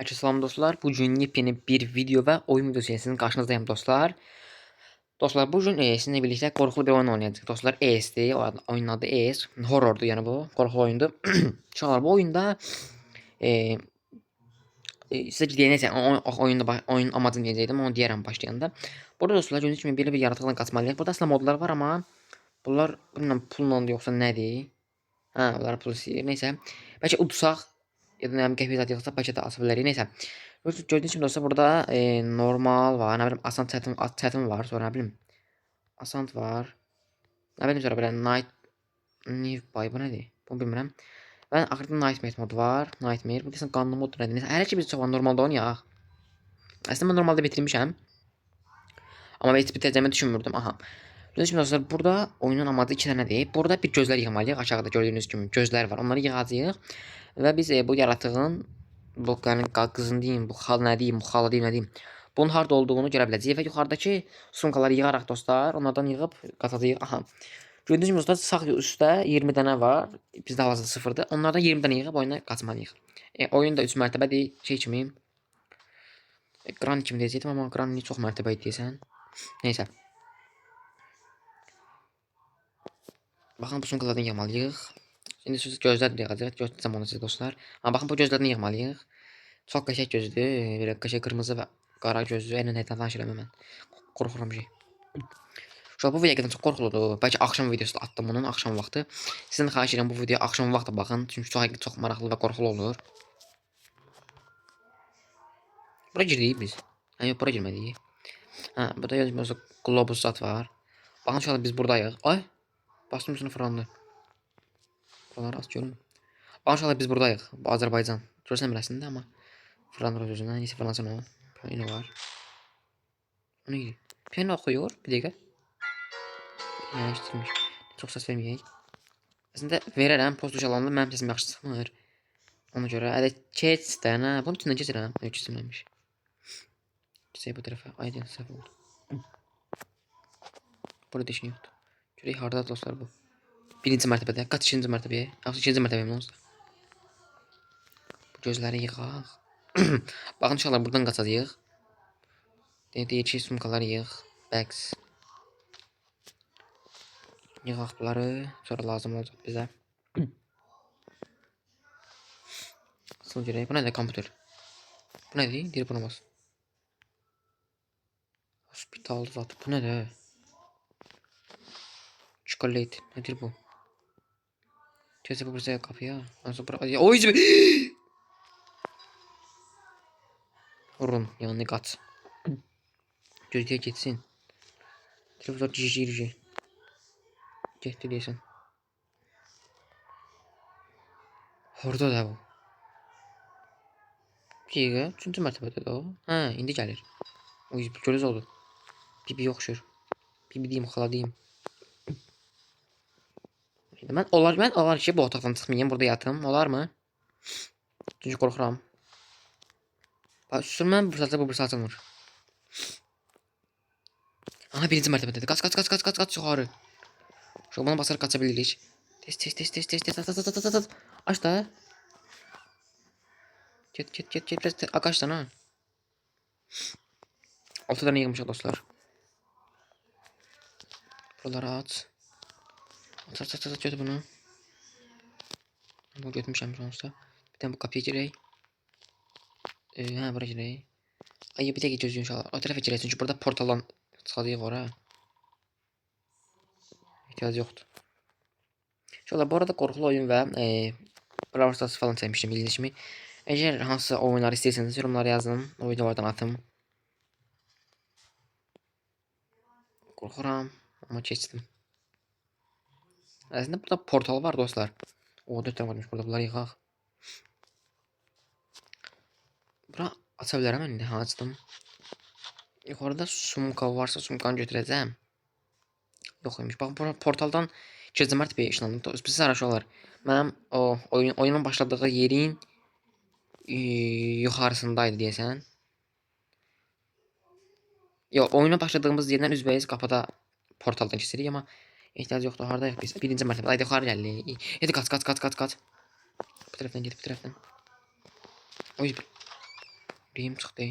Herkese selam dostlar. Bugün yepyeni bir video ve oyun videosu ile sizin karşınızdayım dostlar. Dostlar bugün sizinle birlikte korkulu bir oyun oynayacağız. Dostlar AS'di. Oyunun adı AS. Horror'du yani bu. Korkulu oyundu. Şu bu oyunda e, size neyse oyun amacını diyecektim. Onu diğer başlayanda. Burada dostlar gördüğünüz gibi bir yaratıkla kaçmalıyız. Burada aslında modlar var ama bunlar bilmem pulla yoksa nedir? Ha, bunlar pul istəyir. Neyse. Bəlkə udsaq ya da nə bilim qəpik zad yığsaq bəlkə də asa bilərik. Neyse. Gördüyünüz kimi dostlar burada normal var. Nə bilim asan çətin var. Sonra nə bilim asant var. Nə bilim sonra belə night bay bu nədir? Bunu bilmirəm. Və axırda nightmare modu var. Nightmare. Bu desən qanlı mod nədir? Neyse. Hələ ki biz çox normalda oynayaq. Əslində mən normalda bitirmişəm. Amma heç bitirəcəyimi düşünmürdüm. Aha. Gördüğünüz gibi dostlar burada oyunun amacı iki tanedir. Burada bir gözler yığmalıyıq. Aşağıda gördüğünüz gibi gözler var. Onları yığacağıq. Ve biz bu yaratığın bu yani qızın deyim, bu xal nə deyim, bu xalı deyim, nə deyim. Bunun harda olduğunu görə biləcəyik və yuxarıdakı sumkaları yığaraq dostlar, onlardan yığıb qatacağıq. Aha. Gördüğünüz gibi dostlar sağ üstdə 20 dənə var. Bizdə hal-hazırda 0-dır. Onlardan 20 dənə yığıb oyuna qaçmalıyıq. Oyun da 3 mərtəbədir. Şey kimi. Ekran kimi deyəcəkdim amma ekran çox mərtəbə idi deyəsən. Neyse. Bakın bu sumkalardan yığmalıyıq. Şimdi siz gözlər yığacaq. Göstərəcəm onu sizə dostlar. Amma baxın bu gözlərdən yığmalıyıq. Çox qəşəng gözdür. Belə qəşəng qırmızı və qara gözlü. Ən nədən danışıram mən. Qorxuram şey. Şu an bu video qədər çox qorxuludur. Bəlkə axşam videosu atdım bunun axşam vaxtı. Sizdən xahiş edirəm bu videoya axşam vaxtı baxın. Çünki çox maraqlı və qorxulu olur. Bura girdik biz. Hə, yox bura girmədik. Hə, burada yazılmış globus zat var. Baxın şu an biz buradayıq. Ay, bastım üstünə fırlandı. Buraları az görün. Maşallah biz buradayıq. Bu Azərbaycan. Görürsən biləsində amma fırlanır özündən. Neyse fırlansın o. Piano var. O neydi? Piano oxuyur. Bir dəqiqə. Yerləşdirmiş. Çox səs verməyək. Əslində verərəm. Post alanında mənim səsim yaxşı çıxmır. Ona görə hələ keçdən. Bunu bütündən keçirəm. Yox keçirməmiş. Keçək bu tərəfə. Aydın səhv oldu. Burada heç nə yoxdur. Görək hardadır dostlar bu. Birinci mərtəbədə. Qaç ikinci mərtəbəyə. Yoxsa ikinci mərtəbəyə mi olsun? Bu gözləri yığaq. Baxın inşallah buradan qaçacağıq. Deyək ki sumkaları yığ. Bags. Yığaq bunları. Sonra lazım olacaq bizə. Asıl görək. Bu nədir? Kompüter. Bu nədir? Deyir buna bas. Hospital zat. Bu nədir? Çikolat. Nədir bu? Keçə bu bizə qapıya. Nasıl bura? Oy! Vurun. Yani qaç. Gözləyə getsin. Telefon cicir. Getdi deyəsən. Orada da bu. Dəqiqə. Üçüncü mərtəbədə də o. Hə, indi gəlir. Oy, görüz oldu. Bibi yoxşur. Bibi deyim, xala deyim. Mən olar ki bu otaqdan çıxmayayım, burada yatım. Olar mı? Çünki qorxuram. Bax, sürmən bu bursa açılmır. Aha, birinci mərtəbədədir. Qaç yuxarı. Şu bana basaraq qaça bilirik. Tez. Aç da. Get. Biraz qaçdan ha. 6 tane yığmışıq dostlar. Buraları aç. Aç götür bunu. Bu götürmüşəm sonuçta. Bir tane bu qapıya girək. Hə, bura girək. Ay, bir dəqiqə gözləyin inşallah. O tərəfə girək çünki burada portaldan çıxacağıq ora. İhtiyac yoxdur. İnşallah bu arada qorxulu oyun və Brawl Stars falan çəkmişdim bildiyiniz kimi. Əgər hansı oyunları istəyirseniz yorumlara yazın. O videolardan atım. Qorxuram amma keçdim. Əslində burada portal var dostlar. O 4 tane varmış burada, bunları yığaq. Bura aça bilərəm indi, açdım. Yuxarıda sumka varsa sumkanı götürəcəm. Yox imiş. Bax bura portaldan ikinci mərtəbəyə işlandı. Biz araşdırırlar. Mənim o oyunun başladığı yerin yuxarısındaydı deyəsən. Yox, oyuna başladığımız yerdən üzbəyiz qapıda portaldan keçirik amma ehtiyac yoxdur. Hardayıq biz? Birinci mərtəbə. Haydi yuxarı gəlirik. Hadi qaç. Bu tərəfdən gedib bu tərəfdən. Oy. Reyim çıktı.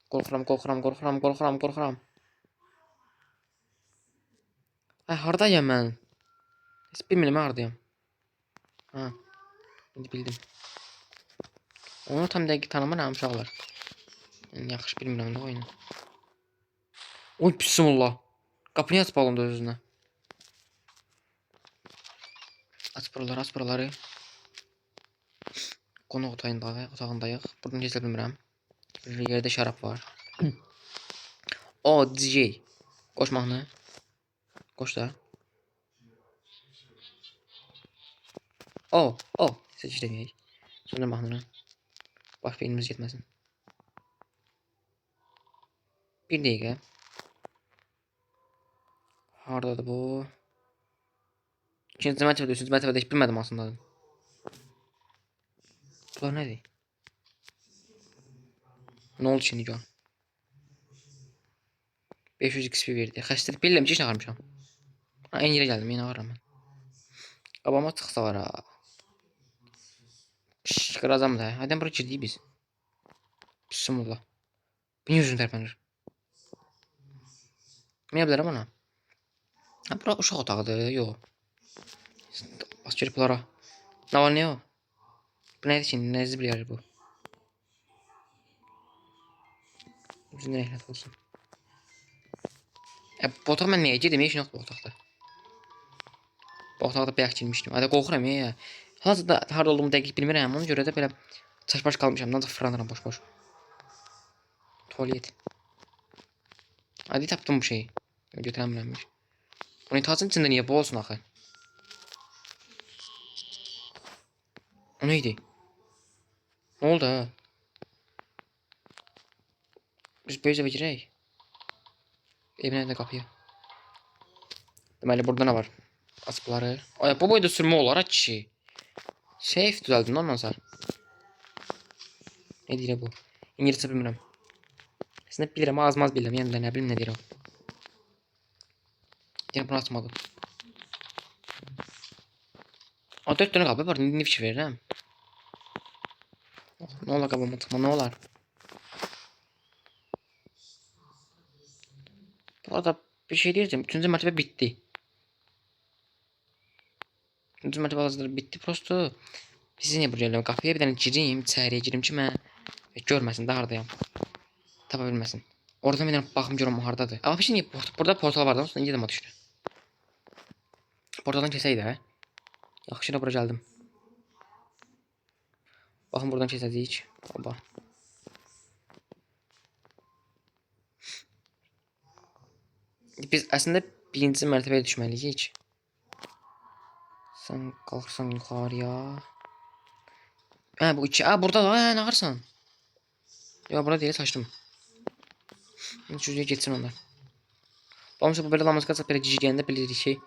Qorxuram. Ay, hardayam mən? Heç bilmirəm hardayam. Ha, indi bildim. Onu tam dəqiq tanımıram uşaqlar. Yəni yaxşı bilmirəm də oyunu. Oy bismillah. Qapını aç balonda özünə. Aç buraları. Qonaq otağındayıq. Buradan keçə bilmirəm. Yerdə şərab var. O DJ. Qoş mahnı. Qoş da. O. Seç deməyək. Söndür mahnını. Bax beynimiz getməsin. Bir dəqiqə. Hardadır bu? İkinci mərtəbədə, üçüncü mərtəbədə heç bilmədim aslında. Bunlar nədir? Nə oldu şimdi gör? 500 XP verdi. Xəstəlik bilirəm ki, heç nə ağırmışam. Ha, en yerə gəldim, yenə ağıram mən. Qabama çıxsa var ha. Şşş, qıracam da. Haydən bura girdik biz. Bismillah. Benim yüzüm tərpənir. Nə bilərəm ona? Ha, bura uşaq otağıdır, yox. Bas girib bunlara. Nə var, nə o? Bu nədir ki, nə zibilir bu? Üzündə rəhlət olsun. Bu otaq mən nəyə girdim, heç yoxdur bu otaqda. Bu otaqda bəyək girmişdim. Hadi qorxuram ya. Hazırda harda olduğumu dəqiq bilmirəm, ona görə də belə çaşbaş qalmışam, ancaq fırlanıram boş-boş. Tuvalet. Hadi tapdım bu şeyi. Götürəm bilənmiş. Unitazın içində niyə bu olsun axı? O neydi? Ne oldu ha? Biz böyük evə girək. Evin önündə qapıya. Deməli burada nə var? Aç bunları. Ay, bu boyda sürmə olar ha kişi. Safe düzəldim lan nazar. Ne deyir bu? İngilizcə bilmirəm. Əslində bilirəm, az-maz bilirəm. Yəni də nə bilim nə deyir o. Yəni bunu açmadım. O 4 dənə qapı var. Ne fikir verirəm? Ne olar qabıma tıxma, ne olar? Bu arada bir şey diyeceğim. 3. mərtəbə bitti. 3. mərtəbə hazır bitti. Prosto bizi niyə buraya gələm? Qapıya bir dənə girim, içəriyə girim ki mən görməsin də hardayam. Tapa bilməsin. Oradan bir dənə baxım görüm hardadır. Amma bir şey niyə burada portal var da, sonra gedəm düşdü. Portaldan keçək də. Yaxşı da bura gəldim. Baxın buradan keçəcəyik. Oba. Biz əslində 1-ci mərtəbəyə düşməliyik. Sen kalksan yukarıya. Bu iki. Burada da. Ne varsan? Ya burada değil, saçtım. Şuraya geçsin onlar. Olmuşsa bu böyle lamaz kaçsa böyle cici gelende böyle şey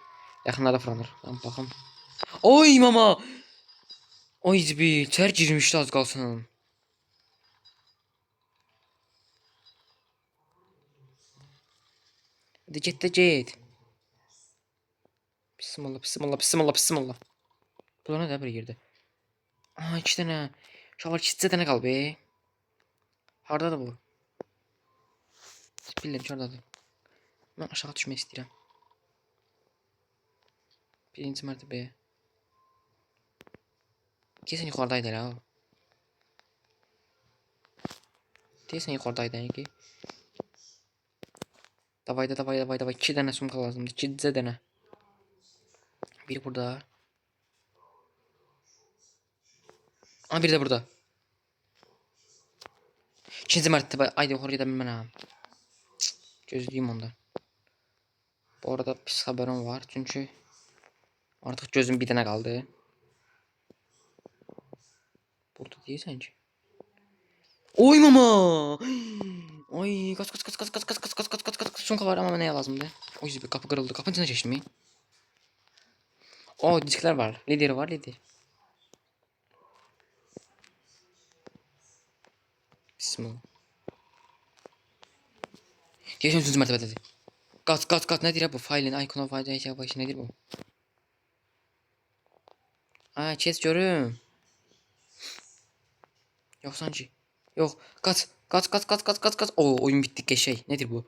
yakınlarda fırlanır. Tamam bakalım. Oy mama. Oy zibi. Ter girmişti az kalsın. Hadi git de git. Bismillah. Bunlar ne de bir girdi. Aa 2 tane. Şavar 2 tane kal be. Harda da bu. Bildim şuradadır. Ben aşağı düşmek istedim. 1. mərtəbəyə. Kesin yukarıdaydı ha. Kesin yukarıdaydı ki. Davay. 2 tane sumka lazımdı. 2 tane. Biri burada. Aa biri de burada. 2. mərtəbə. Haydi yukarı gidelim ben ha. Gözleyeyim onda. Bu arada pis haberim var çünkü artık gözüm bir tane kaldı. Burada değil sence? Oy mama! Oy kaç. Son var ama neye lazımdı? Oy bir kapı kırıldı. Kapının içine geçtim mi? O diskler var. Lider var lider. Bismillah. Geçen 3. mərtəbədə. Kaç nedir ya bu? Failin icon of file nedir bu? Ay, kes görüm. Yox sanki. Yox. Qaç. Qaç, qaç, qaç, qaç, qaç, qaç. Oo, oyun bitdi qəşəng. Nədir bu?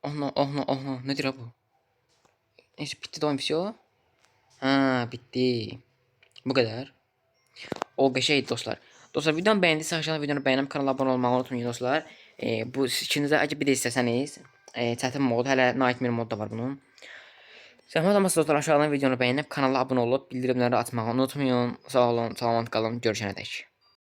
Aha, aha, aha. Nədir ha bu? Neyse, bitti de oyun bitiyor. Ha, bitti. Bu qədər. O qəşəng dostlar. Dostlar, videomu bəyəndiysə aşağıdan videonu bəyənib kanala abunə olmağı unutmayın dostlar. Bu ikinizə əgər bir də istəsəniz, çətin mod, hələ Nightmare mod da var bunun. Zəhmət olmasa dostlar, aşağıdan videonu bəyənib kanala abunə olub bildirimləri açmağı unutmayın. Sağ olun, salamat qalın, görüşənədək.